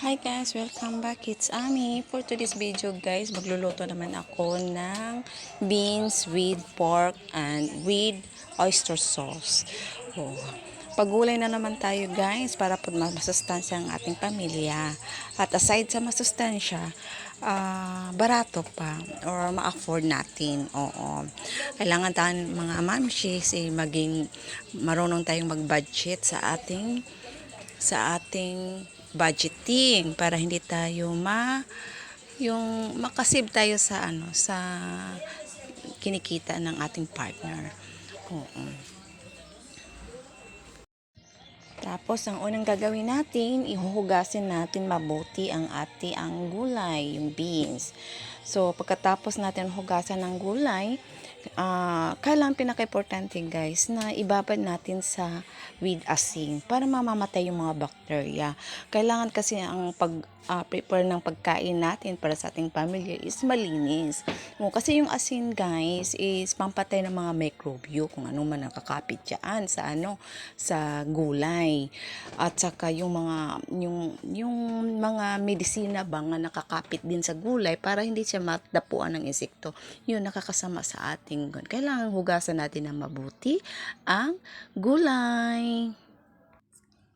Hi guys, welcome back. It's Ami. For today's video guys, magluluto naman ako ng beans with pork and with oyster sauce. Oh. Pagulay na naman tayo guys para po masustansya ang ating pamilya. At aside sa masustansya, barato pa or ma-afford natin. Oo. Kailangan tayo mga mamshis maging marunong tayong mag-budget sa ating budgeting para hindi tayo yung makasave tayo sa kinikita ng ating partner. Oo. Tapos ang unang gagawin natin, ihuhugasin natin mabuti ang gulay, yung beans. So pagkatapos natin hugasan ng gulay, kailangan pinaka-importante guys na ibabad natin sa with asin para mamamatay yung mga bacteria. Kailangan kasi ang prepare ng pagkain natin para sa ating pamilya is malinis. Kasi yung asin guys is pampatay ng mga mikrobyo kung ano man nakakapit diyan sa gulay. At saka yung mga medisina ba nga nakakapit din sa gulay para hindi siya madapuan ng insekto. Yun nakakasama sa ating kailangan hugasan natin ng mabuti ang gulay.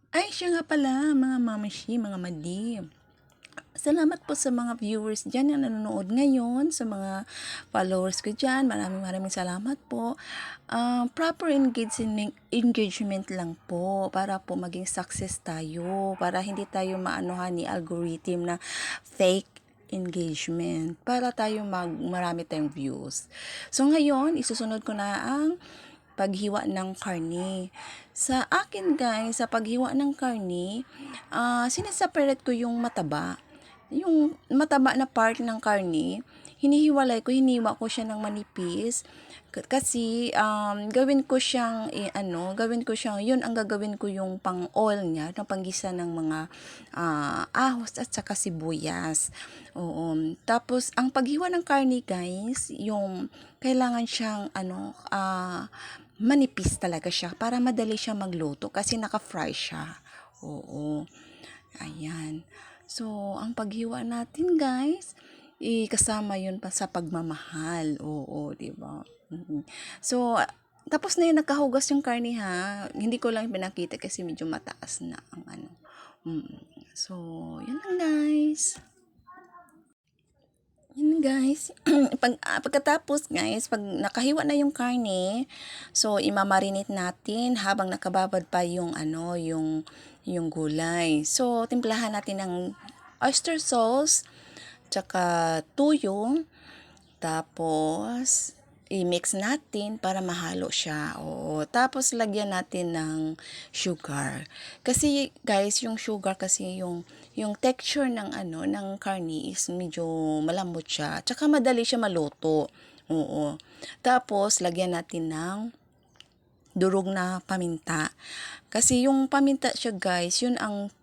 Ay, siya nga pala, mga mamashi, mga madi. Salamat po sa mga viewers dyan na nanonood ngayon, sa mga followers ko dyan. Maraming salamat po. Proper engagement lang po para po maging success tayo. Para hindi tayo maanuhan ni algorithm na fake engagement. Para tayo marami tayong views. So ngayon, isusunod ko na ang paghiwa ng karne. Sa akin guys, sa paghiwa ng karne, sinaseparate ko yung mataba. Yung mataba na part ng karne, hinihiwa ko siya ng manipis. Kasi gawin ko siyang yun ang gagawin ko yung pang oil niya, ng panggisa ng mga ahos at saka sibuyas. Oo. Tapos ang paghiwa ng karne guys, yung kailangan siyang manipis talaga siya para madali siya magluto kasi naka-fry siya. Oo. Ayan. So, ang paghiwa natin guys, kasama yun pa sa pagmamahal. Oo, di ba? So, tapos na yun, nakahugas yung karne ha. Hindi ko lang pinakita kasi medyo mataas na ang ano. So, yun lang guys. Yun guys. Pagkatapos guys, pag nakahiwa na yung karne, so imamarinate natin habang nakababad pa yung gulay. So, timplahan natin ng oyster sauce, tsaka tuyo, tapos i-mix natin para mahalo siya. Oo. Tapos lagyan natin ng sugar. Kasi guys, yung sugar kasi yung texture ng karne is medyo malambot siya. Tsaka madali siya maluto. Oo. Tapos lagyan natin ng durog na paminta. Kasi yung paminta siya guys, yun ang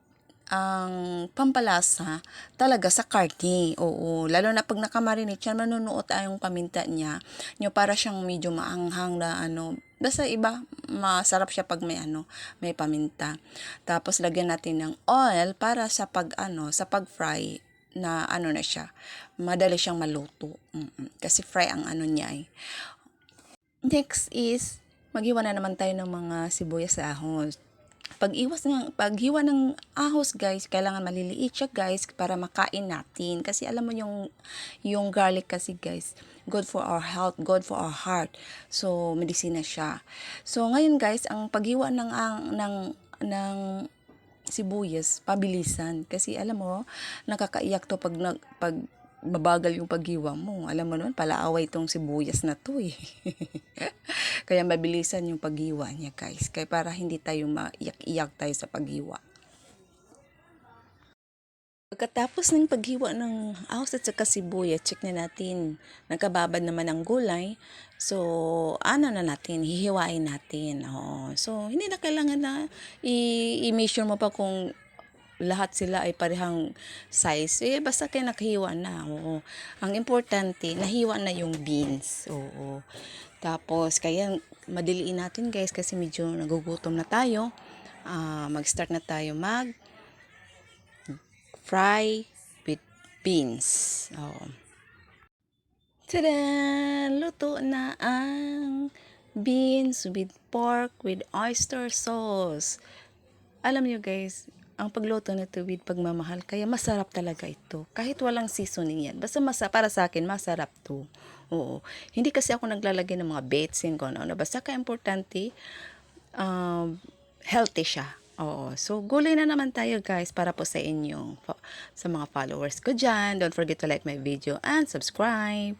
pampalasa talaga sa karne. Oo, lalo na pag nakamarinate siya, manunuot yung paminta niya. Para siyang medyo maanghang na basta iba, masarap siya pag may paminta. Tapos lagyan natin ng oil para sa sa pag-fry na na siya. Madali siyang maluto. Kasi fry ang niya eh. Next is maghiwa na naman tayo ng mga sibuyas sa ahos. Paghiwa ng ahos guys, kailangan maliliit siya guys para makain natin. Kasi alam mo yung garlic kasi guys, good for our health, good for our heart. So, medisina siya. So, ngayon guys, ang paghiwa ng sibuyas, pabilisan. Kasi alam mo, nakakaiyak to pag mabagal yung paghiwa mo. Alam mo naman, palaaway itong sibuyas na to eh. Kaya mabilisan yung paghiwa niya guys. Kaya para hindi tayo maiyak-iyak tayo sa paghiwa. Pagkatapos ng paghiwa ng ahos at saka sibuyas, check na natin. Nagkababad naman ang gulay. So, na natin, hihiwain natin. Oo. So, hindi na kailangan na i-measure mo pa kung lahat sila ay parehang size. Basta kayo nakahiwa na. Oo. Ang importante, nahiwa na yung beans. Oo. Tapos, kaya madiliin natin guys kasi medyo nagugutom na tayo. Mag-start na tayo mag-fry fry with beans. Oh. Tada! Luto na ang beans with pork with oyster sauce. Alam niyo guys, ang pagluto nito with pagmamahal, kaya masarap talaga ito. Kahit walang seasoning yan. Basta para sa akin, masarap to. Oo. Hindi kasi ako naglalagay ng mga betsin kung ano. Basta ka-importante, healthy siya. Oo. So, gulay na naman tayo guys para po sa inyong, sa mga followers ko dyan. Don't forget to like my video and subscribe.